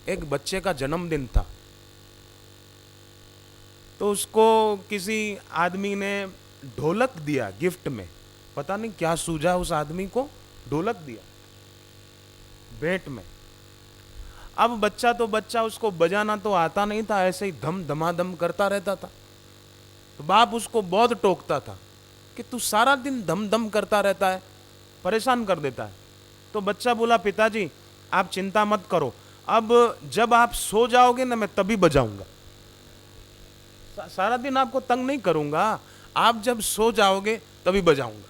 एक बच्चे का जन्मदिन था, तो उसको किसी आदमी ने ढोलक दिया गिफ्ट में। पता नहीं क्या सूझा उस आदमी को, ढोलक दिया भेंट में। अब बच्चा तो बच्चा, उसको बजाना तो आता नहीं था, ऐसे ही धम धमाधम करता रहता था। तो बाप उसको बहुत टोकता था कि तू सारा दिन धम धम करता रहता है, परेशान कर देता है। तो बच्चा बोला, पिताजी आप चिंता मत करो, अब जब आप सो जाओगे ना मैं तभी बजाऊंगा, सारा दिन आपको तंग नहीं करूंगा, आप जब सो जाओगे तभी बजाऊंगा।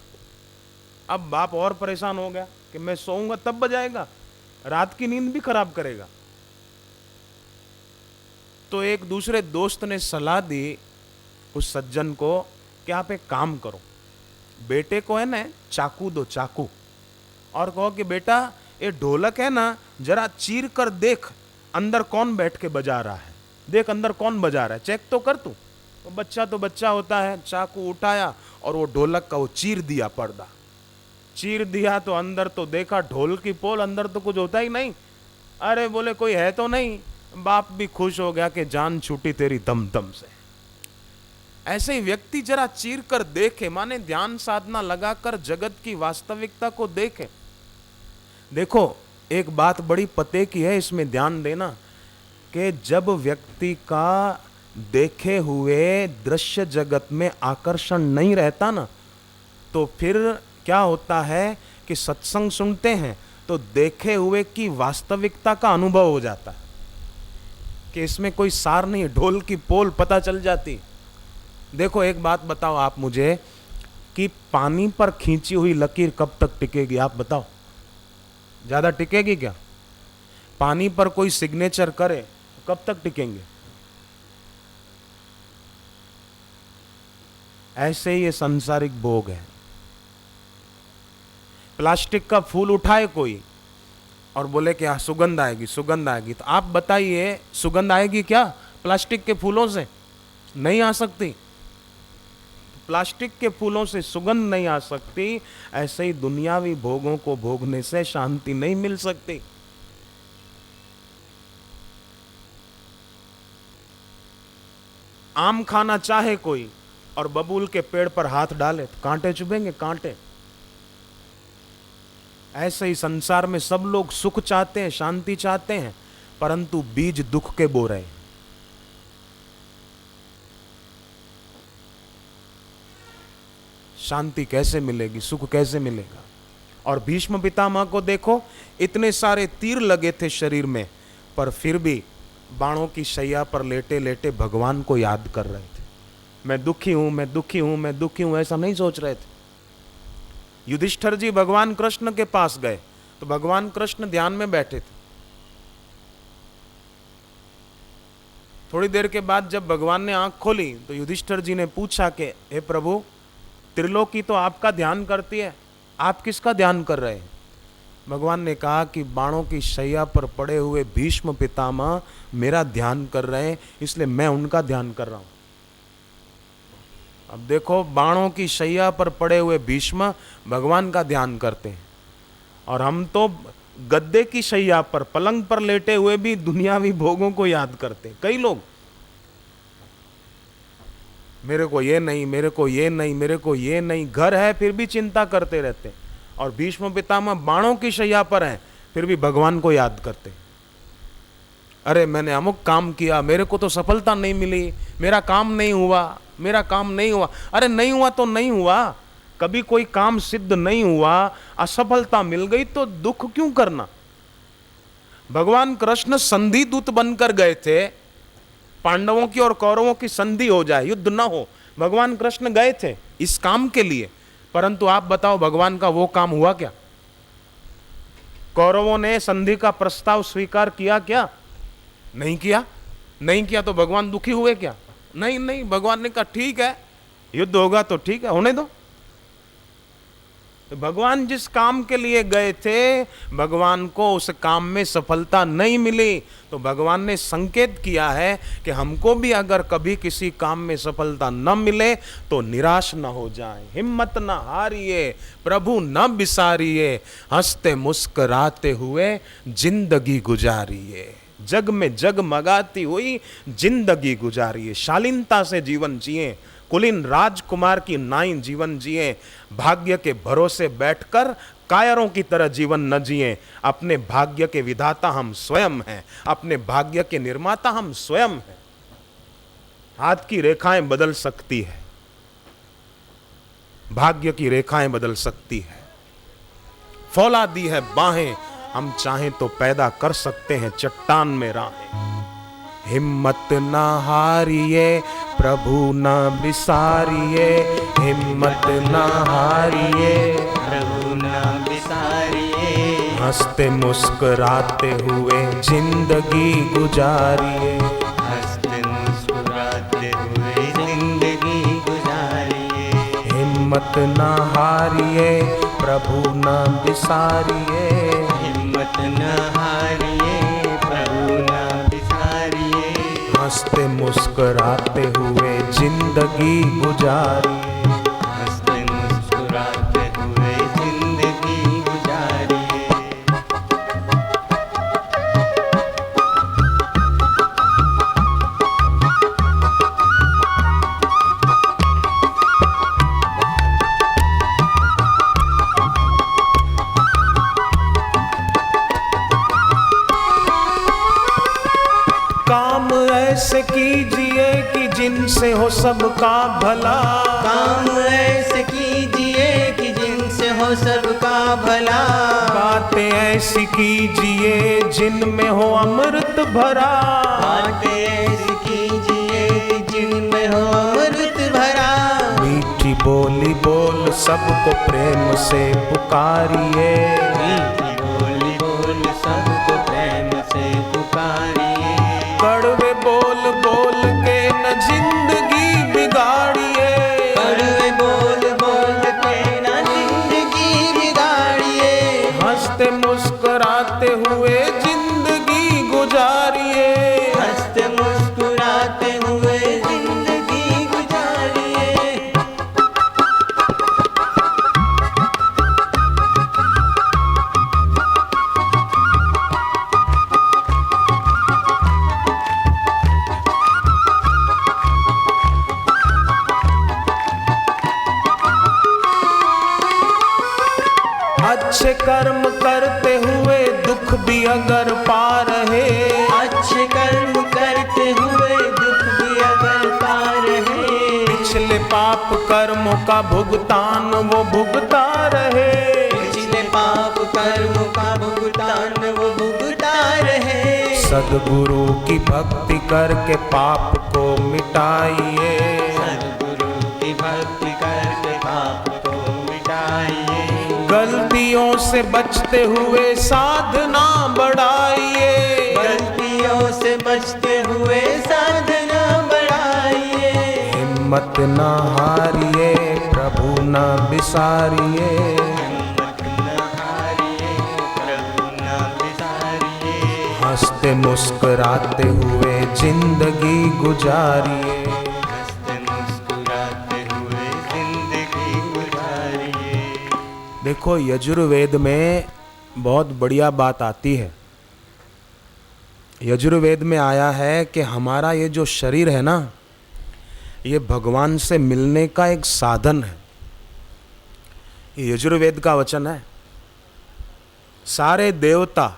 अब बाप और परेशान हो गया कि मैं सोऊंगा तब बजाएगा, रात की नींद भी खराब करेगा। तो एक दूसरे दोस्त ने सलाह दी उस सज्जन को कि आप एक काम करो, बेटे को है ना चाकू दो, चाकू, और कहो कि बेटा ये ढोलक है ना जरा चीर कर देख अंदर कौन बैठ के बजा रहा है, देख अंदर कौन बजा रहा है, चेक तो कर तू। तो बच्चा होता है, चाकू उठाया और वो ढोलक का वो चीर दिया, पर्दा चीर दिया, तो अंदर तो देखा ढोल की पोल, अंदर तो कुछ होता ही नहीं। अरे बोले कोई है तो नहीं। बाप भी खुश हो गया कि जान छूटी तेरी दम दम से। ऐसे ही व्यक्ति जरा चीर कर देखे, माने ध्यान साधना लगाकर जगत की वास्तविकता को देखे। देखो एक बात बड़ी पते की है, इसमें ध्यान देना कि जब व्यक्ति का देखे हुए दृश्य जगत में आकर्षण नहीं रहता ना, तो फिर क्या होता है कि सत्संग सुनते हैं तो देखे हुए की वास्तविकता का अनुभव हो जाता है कि इसमें कोई सार नहीं, ढोल की पोल पता चल जाती। देखो एक बात बताओ आप मुझे कि पानी पर खींची हुई लकीर कब तक टिकेगी, आप बताओ, ज्यादा टिकेगी क्या? पानी पर कोई सिग्नेचर करे कब तक टिकेंगे? ऐसे ही ये सांसारिक भोग है। प्लास्टिक का फूल उठाए कोई और बोले कि हाँ सुगंध आएगी, सुगंध आएगी, तो आप बताइए सुगंध आएगी क्या प्लास्टिक के फूलों से? नहीं आ सकती। प्लास्टिक के फूलों से सुगंध नहीं आ सकती, ऐसे ही दुनियावी भोगों को भोगने से शांति नहीं मिल सकती। आम खाना चाहे कोई और बबूल के पेड़ पर हाथ डाले तो कांटे चुभेंगे, कांटे। ऐसे ही संसार में सब लोग सुख चाहते हैं, शांति चाहते हैं, परंतु बीज दुख के बो रहे हैं। शांति कैसे मिलेगी, सुख कैसे मिलेगा? और भीष्म पितामह को देखो, इतने सारे तीर लगे थे शरीर में, पर फिर भी बाणों की शैया पर लेटे लेटे भगवान को याद कर रहे थे। मैं दुखी हूं, मैं दुखी हूं, मैं दुखी हूं, ऐसा नहीं सोच रहे थे। युधिष्ठिर जी भगवान कृष्ण के पास गए तो भगवान कृष्ण ध्यान में बैठे थे। थोड़ी देर के बाद जब भगवान ने आंख खोली तो युधिष्ठिर जी ने पूछा कि हे प्रभु, त्रिलोकी तो आपका ध्यान करती है, आप किसका ध्यान कर रहे हैं? भगवान ने कहा कि बाणों की शैया पर पड़े हुए भीष्म पितामह मेरा ध्यान कर रहे हैं, इसलिए मैं उनका ध्यान कर रहा हूं। अब देखो, बाणों की शैया पर पड़े हुए भीष्म भगवान का ध्यान करते हैं, और हम तो गद्दे की शैया पर, पलंग पर लेटे हुए भी दुनियावी भोगों को याद करते हैं। कई लोग मेरे को ये नहीं, मेरे को ये नहीं, मेरे को ये नहीं, घर है फिर भी चिंता करते रहते हैं। और भीष्म पितामह बाणों की शैया पर हैं, फिर भी भगवान को याद करते हैं। अरे मैंने अमुक काम किया, मेरे को तो सफलता नहीं मिली, मेरा काम नहीं हुआ, मेरा काम नहीं हुआ। अरे नहीं हुआ तो नहीं हुआ, कभी कोई काम सिद्ध नहीं हुआ, असफलता मिल गई तो दुख क्यों करना? भगवान कृष्ण संधि दूत बनकर गए थे, पांडवों की और कौरवों की संधि हो जाए, युद्ध ना हो, भगवान कृष्ण गए थे इस काम के लिए। परंतु आप बताओ भगवान का वो काम हुआ क्या? कौरवों ने संधि का प्रस्ताव स्वीकार किया क्या? नहीं किया। नहीं किया तो भगवान दुखी हुए क्या? नहीं नहीं, भगवान ने कहा ठीक है, युद्ध होगा तो ठीक है, होने दो। तो भगवान जिस काम के लिए गए थे, भगवान को उस काम में सफलता नहीं मिली, तो भगवान ने संकेत किया है कि हमको भी अगर कभी किसी काम में सफलता न मिले तो निराश न हो जाए, हिम्मत न हारिए, प्रभु न बिसारिए, हंसते मुस्कुराते हुए जिंदगी गुजारिए। जग में जगमगाती हुई जिंदगी गुजारिए, शालीनता से जीवन जिए, कुलीन राजकुमार की नाई जीवन जिए, भाग्य के भरोसे बैठकर कायरों की तरह जीवन न जिए। अपने भाग्य के विधाता हम स्वयं हैं, अपने भाग्य के निर्माता हम स्वयं हैं। हाथ की रेखाएं बदल सकती है, भाग्य की रेखाएं बदल सकती है। फौलादी है बाहें, हम चाहें तो पैदा कर सकते हैं चट्टान में राहें। हिम्मत न हारिए प्रभु न बिसारिए, हिम्मत न हारिए प्रभु न बिसारिए। हंसते मुस्कुराते हुए जिंदगी गुजारिए, हंसते मुस्कुराते हुए जिंदगी गुजारिए। हिम्मत न हारिए प्रभु न बिसारिए, हिम्मत न हारिए प्रभु न बिसारिए। हंसते मुस्कुराते हुए जिंदगी गुजारिए। हंसते मुस्कुराते हुए जिंदगी गुजारिए। काम ऐसे कीजिए कि जिनसे हो सबका भला, काम ऐसे कीजिए कि जिनसे हो सबका भला। बातें ऐसी कीजिए जिनमें हो अमृत भरा, बातें ऐसी कीजिए कि जिनमें हो अमृत भरा। मीठी बोली बोल सबको प्रेम से पुकारिए, मीठी बोली बोल सबको प्रेम से पुकारिए। कड़वे बोल बोल के न जिंदगी बिगाड़िए, कड़वे बोल बोल के न जिंदगी बिगाड़िए। हंसते मुस्कुराते हुए जिंदगी गुजारिए। हंसते मुस्कुराते हुए जिंदगी गुजारिए। अच्छे कर्म करते हुए दुख भी अगर पा रहे, अच्छे कर्म करते हुए दुख भी अगर पा रहे। पिछले पाप कर्मों का भुगतान वो भुगता रहे, पिछले पाप कर्मों का भुगतान वो भुगता रहे। सद्गुरु की भक्ति करके पाप को मिटाइए, सद्गुरु की भक्ति करके पाप को मिटाइए। गलतियों से बचते हुए साधना बढ़ाइए, गलतियों से बचते हुए साधना बढ़ाइए। हिम्मत न हारिए प्रभु न बिसारिए, हिम्मत न हारिए प्रभु न बिसारिए। हंसते मुस्कुराते हुए जिंदगी गुजारिए। हंसते मुस्कुराते हुए जिंदगी गुजारिए। देखो यजुर्वेद में बहुत बढ़िया बात आती है। यजुर्वेद में आया है कि हमारा ये जो शरीर है ना, ये भगवान से मिलने का एक साधन है। ये यजुर्वेद का वचन है। सारे देवता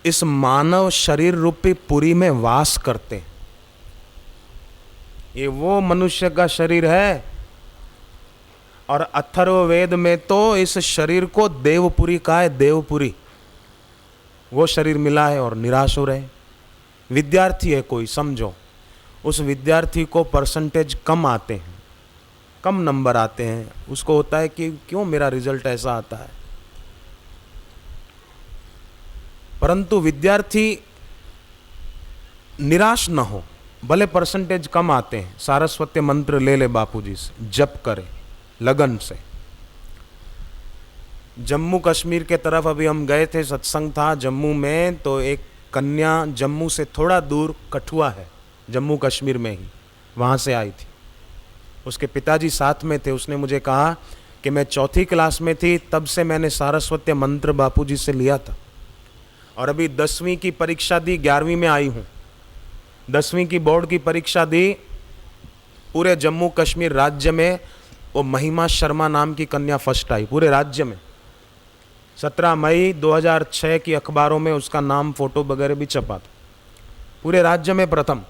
इस मानव शरीर रूपी पुरी में वास करते हैं। ये वो मनुष्य का शरीर है, और अथर्ववेद में तो इस शरीर को देवपुरी कहा है। देवपुरी वो शरीर मिला है और निराश हो रहे। विद्यार्थी है कोई, समझो उस विद्यार्थी को परसेंटेज कम आते हैं, कम नंबर आते हैं, उसको होता है कि क्यों मेरा रिजल्ट ऐसा आता है। परंतु विद्यार्थी निराश न हो, भले परसेंटेज कम आते हैं, सारस्वत मंत्र ले ले बापूजी से, जप करे लगन से। जम्मू कश्मीर के तरफ अभी हम गए थे, सत्संग था जम्मू में, तो एक कन्या जम्मू से थोड़ा दूर कठुआ है, जम्मू कश्मीर में ही, वहाँ से आई थी। उसके पिताजी साथ में थे। उसने मुझे कहा कि मैं चौथी क्लास में थी तब से मैंने सारस्वत मंत्र बापूजी से लिया था, और अभी 10वीं की परीक्षा दी, 11वीं में आई हूँ। 10वीं की बोर्ड की परीक्षा दी, पूरे जम्मू कश्मीर राज्य में वो महिमा शर्मा नाम की कन्या फर्स्ट आई, पूरे राज्य में। 17 मई 2006 की अखबारों में उसका नाम, फोटो वगैरह भी छपा था, पूरे राज्य में प्रथम।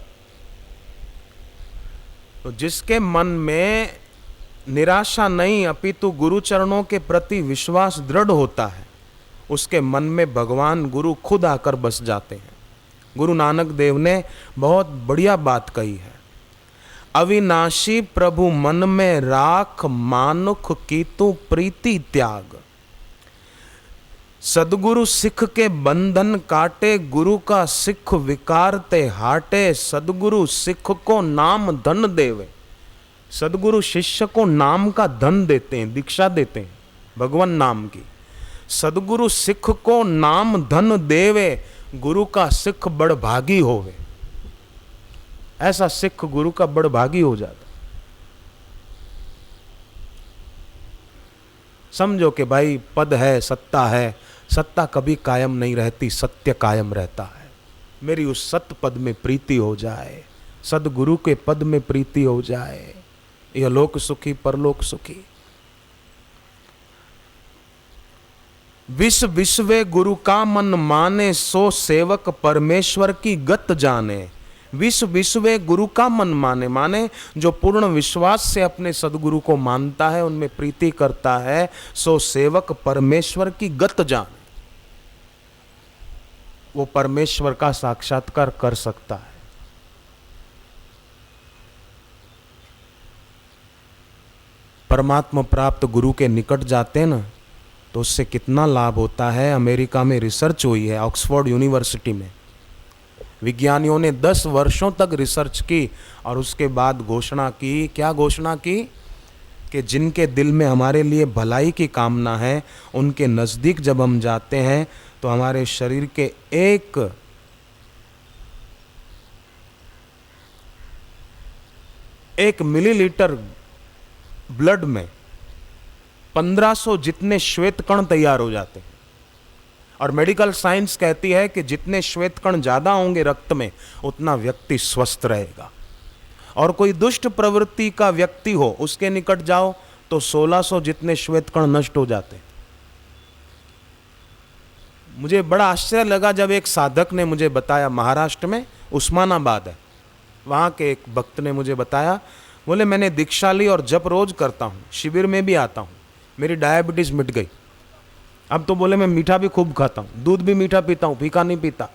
तो जिसके मन में निराशा नहीं अपितु गुरु चरणों के प्रति विश्वास दृढ़ होता है, उसके मन में भगवान गुरु खुद आकर बस जाते हैं। गुरु नानक देव ने बहुत बढ़िया बात कही है, अविनाशी प्रभु मन में राख, मानुख कीतु प्रीति त्याग। सदगुरु सिख के बंधन काटे, गुरु का सिख विकारते हाटे। सदगुरु सिख को नाम धन देवे। सदगुरु शिष्य को नाम का धन देते हैं, दीक्षा देते हैं भगवान नाम की। सदगुरु सिख को नाम धन देवे, गुरु का सिख बड़ भागी होवे। ऐसा सिख गुरु का बड़ भागी हो जाता। समझो कि भाई पद है, सत्ता है, सत्ता कभी कायम नहीं रहती, सत्य कायम रहता है। मेरी उस सत्य पद में प्रीति हो जाए, सदगुरु के पद में प्रीति हो जाए, यह लोक सुखी परलोक सुखी। विश्व विश्वे गुरु का मन माने, सो सेवक परमेश्वर की गत जाने। विश्व विश्वे गुरु का मन माने, माने जो पूर्ण विश्वास से अपने सदगुरु को मानता है, उनमें प्रीति करता है, सो सेवक परमेश्वर की गत जाने। वो परमेश्वर का साक्षात्कार कर सकता है। परमात्मा प्राप्त गुरु के निकट जाते हैं ना, तो उससे कितना लाभ होता है। अमेरिका में रिसर्च हुई है, ऑक्सफोर्ड यूनिवर्सिटी में। विज्ञानियों ने 10 वर्षों तक रिसर्च की और उसके बाद घोषणा की, क्या घोषणा की, कि जिनके दिल में हमारे लिए भलाई की कामना है, उनके नज़दीक जब हम जाते हैं तो हमारे शरीर के एक मिलीलीटर ब्लड में 1500 जितने श्वेत कण तैयार हो जाते हैं। और मेडिकल साइंस कहती है कि जितने श्वेत कण ज्यादा होंगे रक्त में, उतना व्यक्ति स्वस्थ रहेगा। और कोई दुष्ट प्रवृत्ति का व्यक्ति हो, उसके निकट जाओ तो 1600 जितने श्वेत कण नष्ट हो जाते हैं। मुझे बड़ा आश्चर्य लगा जब एक साधक ने मुझे बताया, महाराष्ट्र में उस्मानाबाद है, वहाँ के एक भक्त ने मुझे बताया, बोले मैंने दीक्षा ली और जप रोज करता हूँ, शिविर में भी आता हूँ, मेरी डायबिटीज़ मिट गई। अब तो बोले मैं मीठा भी खूब खाता हूँ, दूध भी मीठा पीता हूँ, फीका नहीं पीता,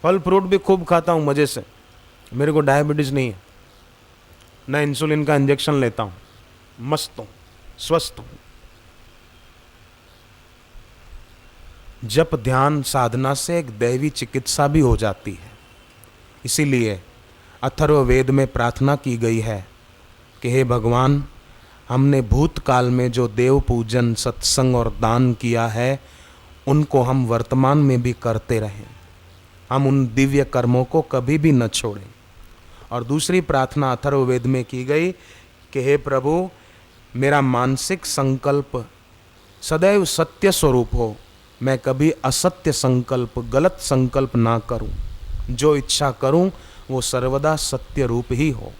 फल फ्रूट भी खूब खाता हूँ मज़े से, मेरे को डायबिटीज़ नहीं है, न इंसुलिन का इंजेक्शन लेता हूँ, मस्त हूँ, स्वस्थ हूँ। जप ध्यान साधना से एक दैवी चिकित्सा भी हो जाती है। इसीलिए अथर्ववेद में प्रार्थना की गई है कि हे भगवान, हमने भूतकाल में जो देव पूजन, सत्संग और दान किया है, उनको हम वर्तमान में भी करते रहें, हम उन दिव्य कर्मों को कभी भी न छोड़ें। और दूसरी प्रार्थना अथर्ववेद में की गई कि हे प्रभु, मेरा मानसिक संकल्प सदैव सत्य स्वरूप हो, मैं कभी असत्य संकल्प, गलत संकल्प ना करूं, जो इच्छा करूं वो सर्वदा सत्य रूप ही हो।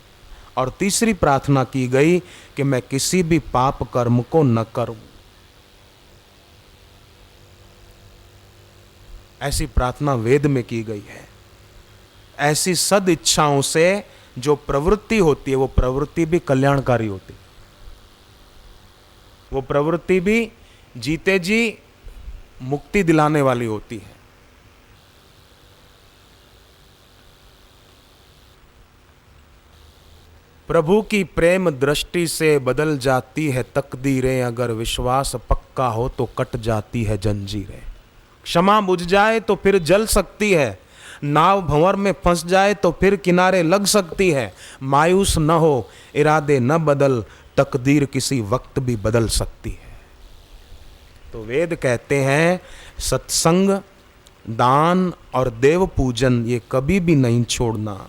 और तीसरी प्रार्थना की गई कि मैं किसी भी पाप कर्म को न करूं। ऐसी प्रार्थना वेद में की गई है। ऐसी सद इच्छाओं से जो प्रवृत्ति होती है, वो प्रवृत्ति भी कल्याणकारी होती है, वो प्रवृत्ति भी जीते जी मुक्ति दिलाने वाली होती है। प्रभु की प्रेम दृष्टि से बदल जाती है तकदीरें, अगर विश्वास पक्का हो तो कट जाती है जंजीरें। क्षमा बुझ जाए तो फिर जल सकती है, नाव भंवर में फंस जाए तो फिर किनारे लग सकती है। मायूस न हो, इरादे न बदल, तकदीर किसी वक्त भी बदल सकती है। तो वेद कहते हैं सत्संग, दान और देव पूजन ये कभी भी नहीं छोड़ना।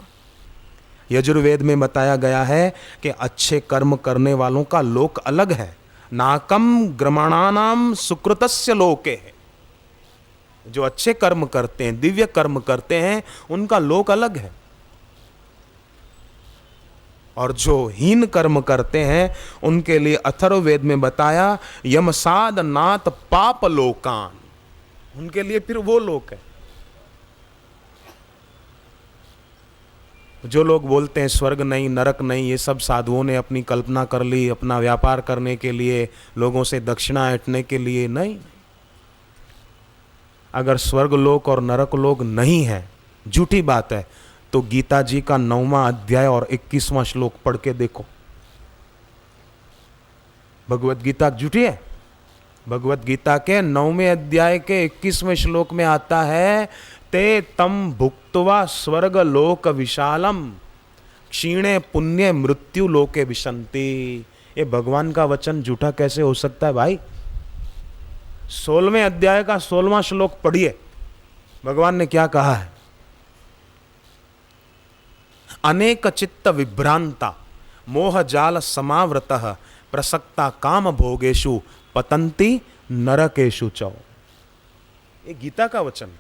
यजुर्वेद में बताया गया है कि अच्छे कर्म करने वालों का लोक अलग है। नाकम ग्रमणानाम सुकृतस्य लोके है। जो अच्छे कर्म करते हैं, दिव्य कर्म करते हैं, उनका लोक अलग है। और जो हीन कर्म करते हैं उनके लिए अथर्ववेद में बताया यमसाद नाथ पाप लोकान, उनके लिए फिर वो लोक है। जो लोग बोलते हैं स्वर्ग नहीं, नरक नहीं, ये सब साधुओं ने अपनी कल्पना कर ली, अपना व्यापार करने के लिए, लोगों से दक्षिणा ऐंठने के लिए। नहीं, अगर स्वर्ग लोक और नरक लोक नहीं है, झूठी बात है, तो गीता जी का 9वां अध्याय और 21वां श्लोक पढ़ के देखो। भगवत गीता झूठी है? भगवत गीता के 9वें अध्याय के 21वें श्लोक में आता है, ते तम भुक्त्वा स्वर्ग लोक विशालम क्षीणे पुण्य मृत्यु लोके विशंति। ये भगवान का वचन झूठा कैसे हो सकता है भाई? 16वें अध्याय का 16वां श्लोक पढ़िए, भगवान ने क्या कहा है। अनेक चित्त विभ्रांता मोह जाल समावृतः प्रसक्ता काम भोगेषु पतंती नरकेषु चौ। ये गीता का वचन।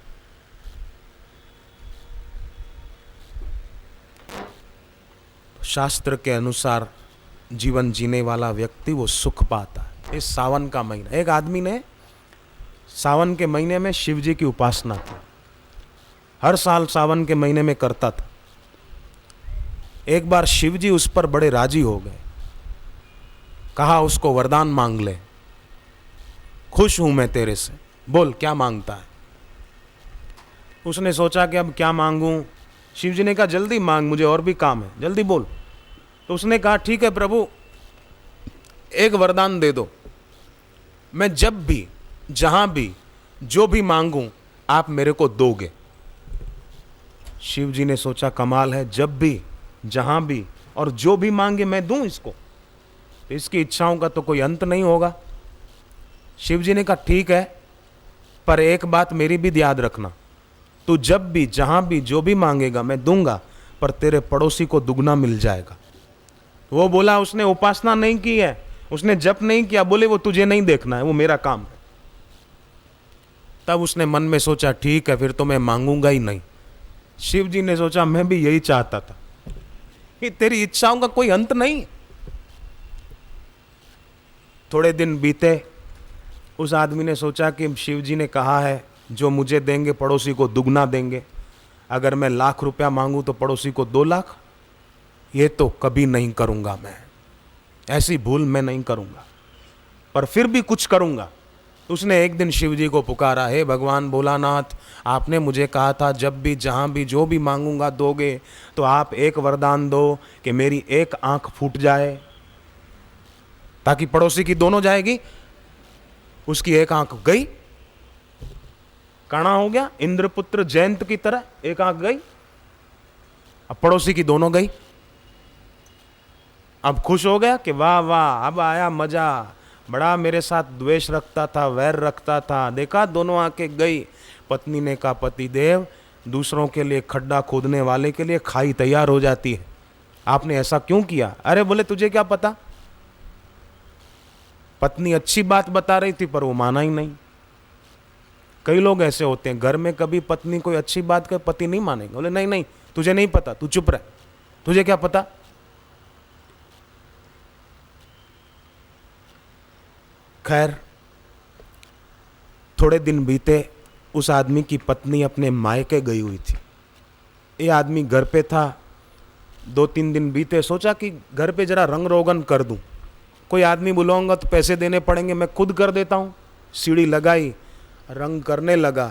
शास्त्र के अनुसार जीवन जीने वाला व्यक्ति वो सुख पाता है। इस सावन का महीना, एक आदमी ने सावन के महीने में शिव जी की उपासना की, हर साल सावन के महीने में करता था। एक बार शिव जी उस पर बड़े राजी हो गए, कहा उसको वरदान मांग ले, खुश हूं मैं तेरे से, बोल क्या मांगता है। उसने सोचा कि अब क्या मांगूं। शिव जी ने कहा जल्दी मांग, मुझे और भी काम है, जल्दी बोल। तो उसने कहा ठीक है प्रभु, एक वरदान दे दो, मैं जब भी जहां भी जो भी मांगूं आप मेरे को दोगे। शिव जी ने सोचा कमाल है, जब भी जहां भी और जो भी मांगे मैं दूं इसको, तो इसकी इच्छाओं का तो कोई अंत नहीं होगा। शिव जी ने कहा ठीक है, पर एक बात मेरी भी याद रखना, तू जब भी जहां भी जो भी मांगेगा मैं दूंगा, पर तेरे पड़ोसी को दुगना मिल जाएगा। वो बोला उसने उपासना नहीं की है, उसने जप नहीं किया, बोले वो तुझे नहीं देखना है, वो मेरा काम है। तब उसने मन में सोचा ठीक है, फिर तो मैं मांगूंगा ही नहीं। शिव जी ने सोचा मैं भी यही चाहता था कि तेरी इच्छाओं का कोई अंत नहीं। थोड़े दिन बीते, उस आदमी ने सोचा कि शिव जी ने कहा है जो मुझे देंगे पड़ोसी को दुगना देंगे, अगर मैं लाख रुपया मांगूं तो पड़ोसी को 2 लाख, ये तो कभी नहीं करूंगा, मैं ऐसी भूल मैं नहीं करूंगा, पर फिर भी कुछ करूंगा। उसने एक दिन शिव जी को पुकारा, हे भगवान भोलानाथ, आपने मुझे कहा था जब भी जहां भी जो भी मांगूंगा दोगे, तो आप एक वरदान दो कि मेरी एक आंख फूट जाए ताकि पड़ोसी की दोनों जाएगी। उसकी एक आंख गई, काना हो गया, इंद्रपुत्र जयंत की तरह एक आंख गई, अब पड़ोसी की दोनों गई। अब खुश हो गया कि वाह वाह, अब आया मजा, बड़ा मेरे साथ द्वेष रखता था, वैर रखता था, देखा दोनों आंखें गई। पत्नी ने कहा पति देव, दूसरों के लिए खड्डा खोदने वाले के लिए खाई तैयार हो जाती है, आपने ऐसा क्यों किया? अरे बोले तुझे क्या पता। पत्नी अच्छी बात बता रही थी पर वो माना ही नहीं। कई लोग ऐसे होते हैं, घर में कभी पत्नी कोई अच्छी बात कर पति नहीं मानेंगे, बोले नहीं नहीं तुझे नहीं पता, तू चुप रह, तुझे क्या पता। खैर थोड़े दिन बीते, उस आदमी की पत्नी अपने मायके गई हुई थी, ये आदमी घर पे था। 2-3 दिन बीते, सोचा कि घर पे जरा रंग रोगन कर दूं, कोई आदमी बुलाऊंगा तो पैसे देने पड़ेंगे, मैं खुद कर देता हूँ। सीढ़ी लगाई, रंग करने लगा,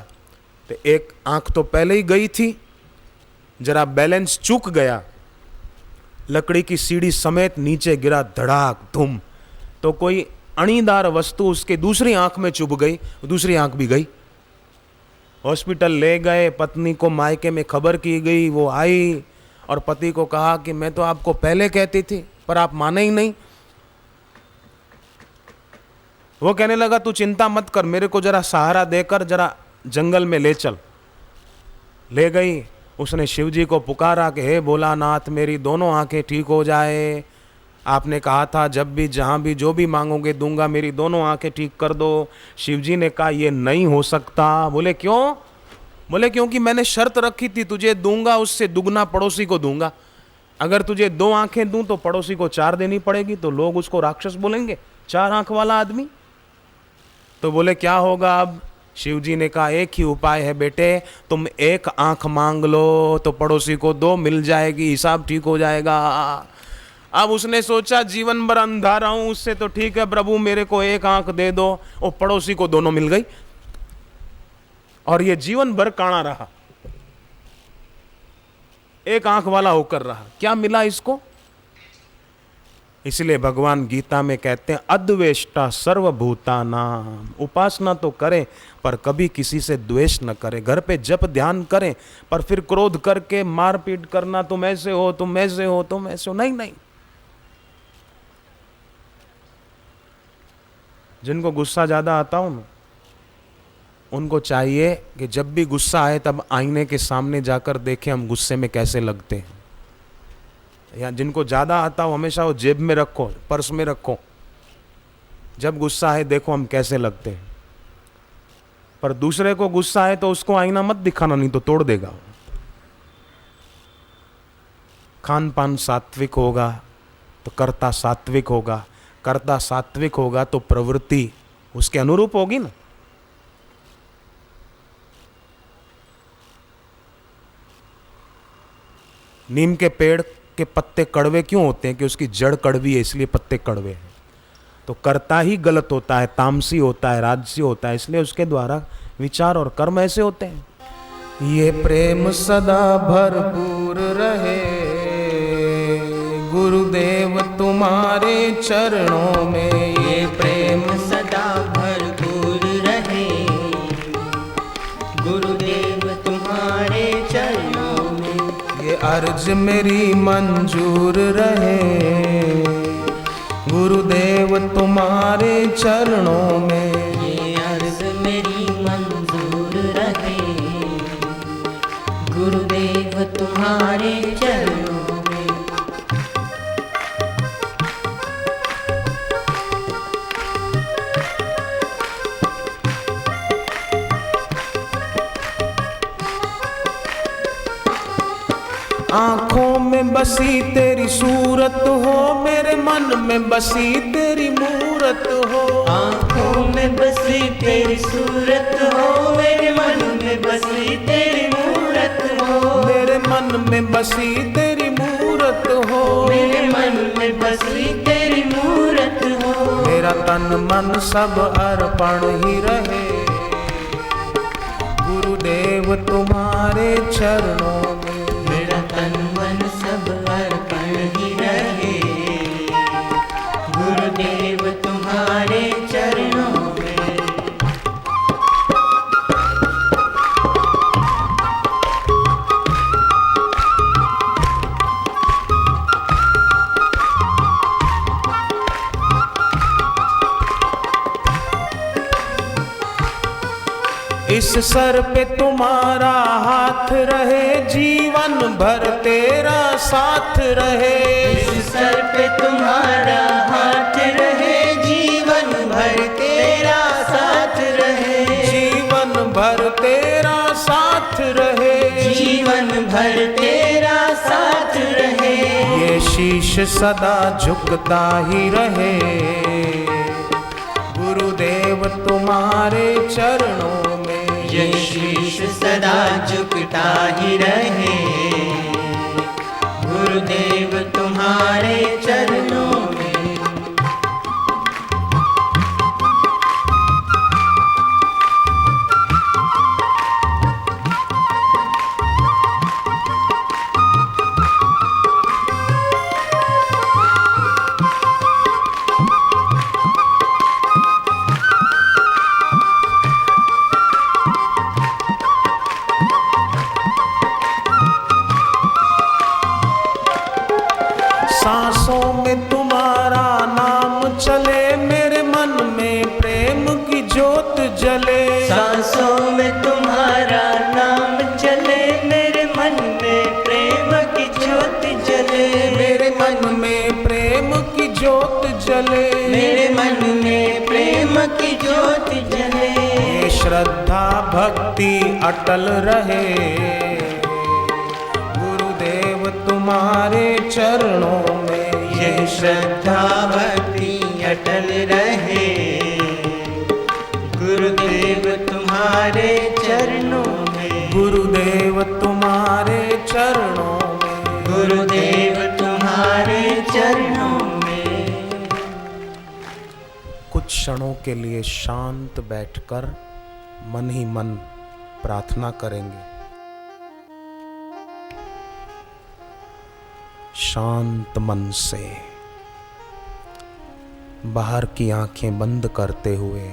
तो एक आंख तो पहले ही गई थी, जरा बैलेंस चूक गया, लकड़ी की सीढ़ी समेत नीचे गिरा, धड़ाक धुम, तो कोई अणीदार वस्तु उसके दूसरी आंख में चुभ गई, दूसरी आंख भी गई। हॉस्पिटल ले गए, पत्नी को मायके में खबर की गई, वो आई और पति को कहा कि मैं तो आपको पहले कहती थी पर आप माने ही नहीं। वो कहने लगा तू चिंता मत कर, मेरे को जरा सहारा देकर जरा जंगल में ले चल। ले गई, उसने शिव जी को पुकारा कि हे भोलानाथ, मेरी दोनों आंखें ठीक हो जाए। आपने कहा था जब भी जहाँ भी जो भी मांगोगे दूंगा, मेरी दोनों आंखें ठीक कर दो। शिव जी ने कहा ये नहीं हो सकता। बोले क्यों? बोले क्योंकि मैंने शर्त रखी थी, तुझे दूंगा उससे दुगना पड़ोसी को दूंगा। अगर तुझे 2 आंखें दूं तो पड़ोसी को 4 देनी पड़ेगी, तो लोग उसको राक्षस बोलेंगे, 4 आंख वाला आदमी। तो बोले क्या होगा अब? शिव जी ने कहा एक ही उपाय है बेटे, तुम 1 आंख मांग लो तो पड़ोसी को 2 मिल जाएगी, हिसाब ठीक हो जाएगा। अब उसने सोचा जीवन भर अंधा रहूं उससे तो ठीक है, प्रभु मेरे को 1 आंख दे दो। और पड़ोसी को दोनों मिल गई और ये जीवन भर काना रहा, 1 आंख वाला होकर रहा। क्या मिला इसको? इसलिए भगवान गीता में कहते हैं अद्वेष्टा सर्वभूतानाम। उपासना तो करें पर कभी किसी से द्वेष न करें। घर पे जप ध्यान करें पर फिर क्रोध करके मारपीट करना, तुम ऐसे हो, तुम ऐसे हो, तुम ऐसे हो, नहीं नहीं। जिनको गुस्सा ज्यादा आता हो ना, उनको चाहिए कि जब भी गुस्सा आए तब आईने के सामने जाकर देखें हम गुस्से में कैसे लगते हैं। या जिनको ज़्यादा आता हो हमेशा वो जेब में रखो, पर्स में रखो, जब गुस्सा आए देखो हम कैसे लगते हैं। पर दूसरे को गुस्सा आए तो उसको आईना मत दिखाना, नहीं तो तोड़ देगा। खान पान सात्विक होगा तो कर्ता सात्विक होगा, कर्ता सात्विक होगा तो प्रवृत्ति उसके अनुरूप होगी ना। नीम के पेड़ के पत्ते कड़वे क्यों होते हैं? कि उसकी जड़ कड़वी है इसलिए पत्ते कड़वे हैं। तो कर्ता ही गलत होता है, तामसी होता है, राजसी होता है, इसलिए उसके द्वारा विचार और कर्म ऐसे होते हैं। ये प्रेम सदा भरपूर रहे गुरुदेव तुम्हारे चरणों में। ये प्रेम सदा भरपूर रहे गुरुदेव तुम्हारे चरणों में। ये अर्ज मेरी मंजूर रहे गुरुदेव तुम्हारे चरणों में। ये अर्ज मेरी मंजूर रहे गुरुदेव तुम्हारे चरणों में। आँखों में बसी तेरी सूरत हो, मेरे मन में बसी तेरी मूरत हो। आँखों में बसी तेरी सूरत हो, मेरे मन में बसी तेरी मूरत हो। मेरे मन में बसी तेरी मूरत हो, मेरे मन में बसी तेरी मूरत हो। मेरा तन मन सब अर्पण ही रहे गुरुदेव तुम्हारे चरणों में। मेरा तन मन सब अर्पण ही रहे गुरुदेव तुम्हारे चरणों में। इस सर पे तुम्हारा हाथ रहे, जीवन भर तेरा साथ रहे। इस सर पे तुम्हारा हाथ रहे, जीवन भर तेरा साथ रहे। जीवन भर तेरा साथ रहे। जीवन भर तेरा साथ रहे। ये शीश सदा झुकता ही रहे गुरुदेव तुम्हारे चरणों में। ये शीश सदा झुकता ही रहे गुरुदेव तुम्हारे चरणों में। सांसों में तुम्हारा नाम चले, मेरे मन में प्रेम की ज्योत जले। सांसों में तुम्हारा नाम चले, मेरे मन में प्रेम की ज्योत जले। मेरे मन में प्रेम की ज्योत जले, मेरे मन में प्रेम की ज्योत जले। ये श्रद्धा भक्ति अटल रहे, गुरुदेव तुम्हारे चरणों में। ये श्रद्धा भक्ति अटल रहे, गुरुदेव तुम्हारे चरणों में। गुरुदेव तुम्हारे चरणों में, गुरुदेव तुम्हारे चरणों में। कुछ क्षणों के लिए शांत बैठकर मन ही मन प्रार्थना करेंगे। शांत मन से बाहर की आंखें बंद करते हुए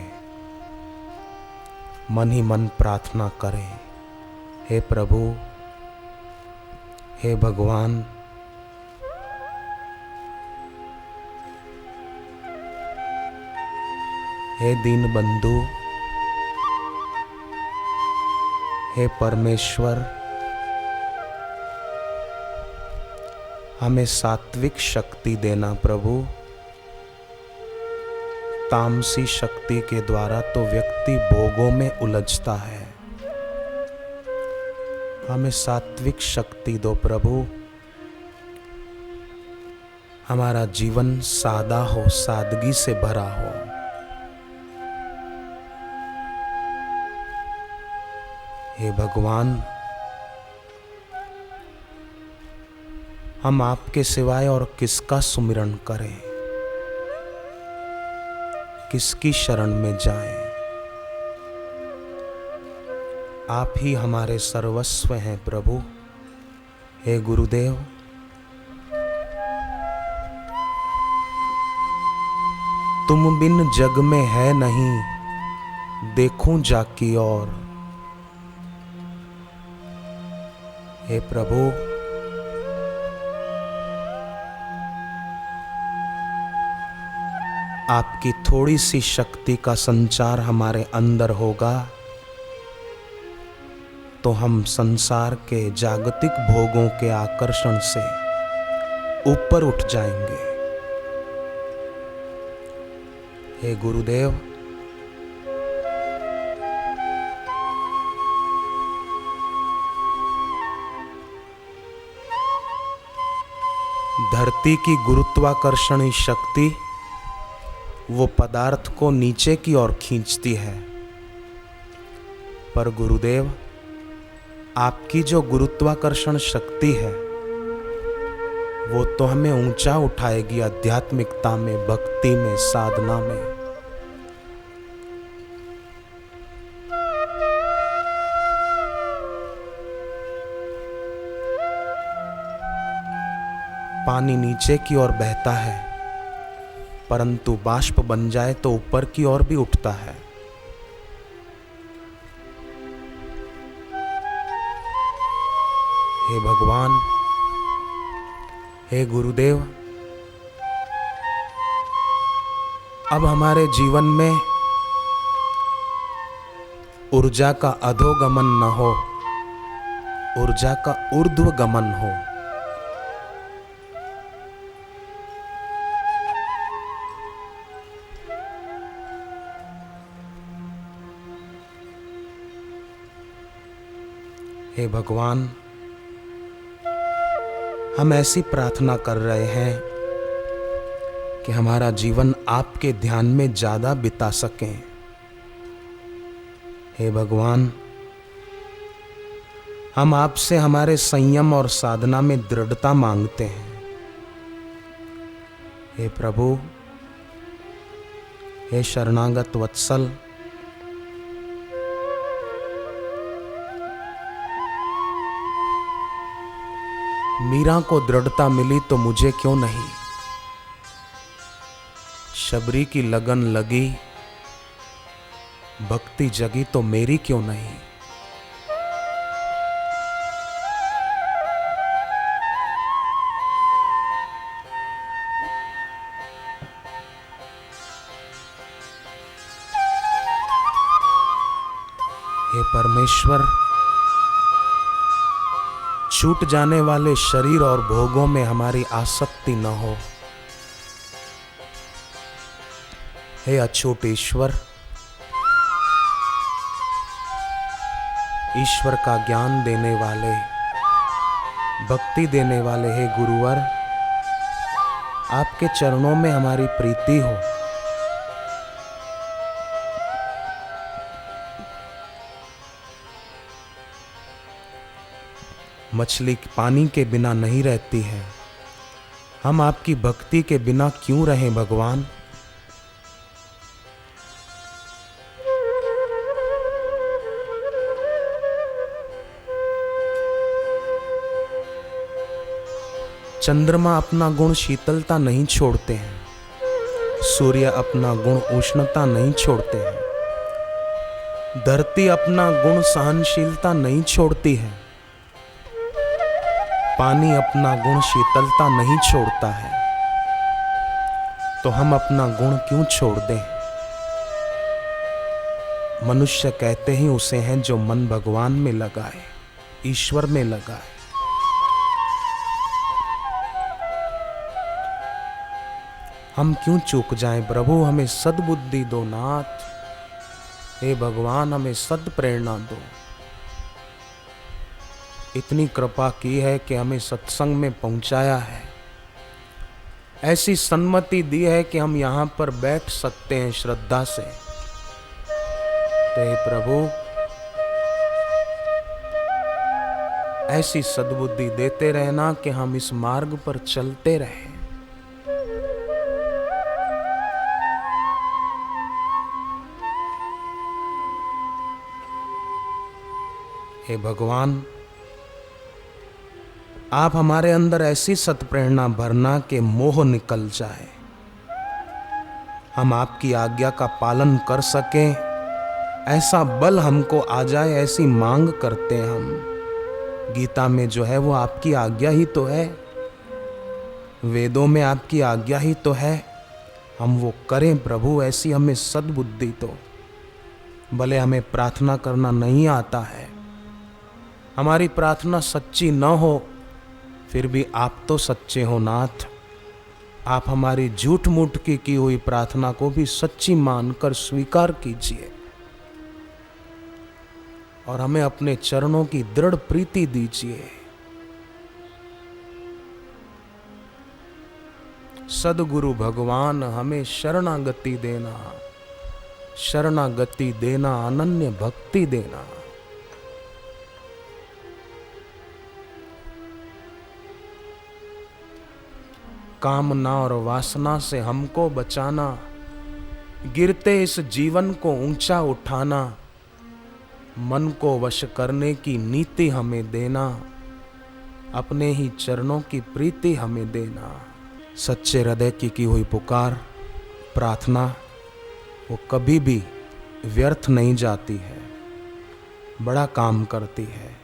मन ही मन प्रार्थना करें। हे प्रभु, हे भगवान, हे दीन बंधु, हे परमेश्वर, हमें सात्विक शक्ति देना प्रभु। तामसी शक्ति के द्वारा तो व्यक्ति भोगों में उलझता है, हमें सात्विक शक्ति दो प्रभु। हमारा जीवन सादा हो, सादगी से भरा हो। हे भगवान, हम आपके सिवाय और किसका सुमिरन करें, किसकी शरण में जाएं। आप ही हमारे सर्वस्व हैं प्रभु। हे गुरुदेव, तुम बिन जग में है नहीं, देखूं जाकी और। हे प्रभु, आपकी थोड़ी सी शक्ति का संचार हमारे अंदर होगा तो हम संसार के जागतिक भोगों के आकर्षण से ऊपर उठ जाएंगे। हे गुरुदेव, धरती की गुरुत्वाकर्षणी शक्ति वो पदार्थ को नीचे की ओर खींचती है, पर गुरुदेव, आपकी जो गुरुत्वाकर्षण शक्ति है वो तो हमें ऊंचा उठाएगी आध्यात्मिकता में, भक्ति में, साधना में। पानी नीचे की ओर बहता है, परंतु बाष्प बन जाए तो ऊपर की ओर भी उठता है। हे भगवान, हे गुरुदेव, अब हमारे जीवन में ऊर्जा का अधोगमन न हो, ऊर्जा का ऊर्ध्वगमन हो। हे भगवान, हम ऐसी प्रार्थना कर रहे हैं कि हमारा जीवन आपके ध्यान में ज्यादा बिता सकें। हे भगवान, हम आपसे हमारे संयम और साधना में दृढ़ता मांगते हैं। हे प्रभु, हे शरणागत वत्सल, मीरा को दृढ़ता मिली तो मुझे क्यों नहीं, शबरी की लगन लगी, भक्ति जगी तो मेरी क्यों नहीं। हे परमेश्वर, छूट जाने वाले शरीर और भोगों में हमारी आसक्ति न हो। हे अछूट ईश्वर, ईश्वर का ज्ञान देने वाले, भक्ति देने वाले हे गुरुवर, आपके चरणों में हमारी प्रीति हो। मछली पानी के बिना नहीं रहती है, हम आपकी भक्ति के बिना क्यों रहें भगवान। चंद्रमा अपना गुण शीतलता नहीं छोड़ते हैं, सूर्य अपना गुण उष्णता नहीं छोड़ते हैं, धरती अपना गुण सहनशीलता नहीं छोड़ती है, पानी अपना गुण शीतलता नहीं छोड़ता है, तो हम अपना गुण क्यों छोड़ दें। मनुष्य कहते ही उसे हैं जो मन भगवान में लगाए, ईश्वर में लगाए। हम क्यों चूक जाएं प्रभु, हमें सद्बुद्धि दो नाथ। हे भगवान, हमें सद प्रेरणा दो। इतनी कृपा की है कि हमें सत्संग में पहुंचाया है, ऐसी सन्मति दी है कि हम यहाँ पर बैठ सकते हैं श्रद्धा से। तो हे प्रभु, ऐसी सद्बुद्धि देते रहना कि हम इस मार्ग पर चलते रहें। हे भगवान, आप हमारे अंदर ऐसी सत्प्रेरणा भरना कि मोह निकल जाए, हम आपकी आज्ञा का पालन कर सकें, ऐसा बल हमको आ जाए, ऐसी मांग करते हैं हम। गीता में जो है वो आपकी आज्ञा ही तो है, वेदों में आपकी आज्ञा ही तो है, हम वो करें प्रभु। ऐसी हमें सद्बुद्धि दो। भले हमें प्रार्थना करना नहीं आता है, हमारी प्रार्थना सच्ची न हो, फिर भी आप तो सच्चे हो नाथ। आप हमारी झूठ मूठ की हुई प्रार्थना को भी सच्ची मानकर स्वीकार कीजिए और हमें अपने चरणों की दृढ़ प्रीति दीजिए। सद्गुरु भगवान, हमें शरणागति देना, शरणागति देना, अनन्य भक्ति देना। कामना और वासना से हमको बचाना, गिरते इस जीवन को ऊंचा उठाना, मन को वश करने की नीति हमें देना, अपने ही चरणों की प्रीति हमें देना। सच्चे हृदय की हुई पुकार, प्रार्थना, वो कभी भी व्यर्थ नहीं जाती है, बड़ा काम करती है।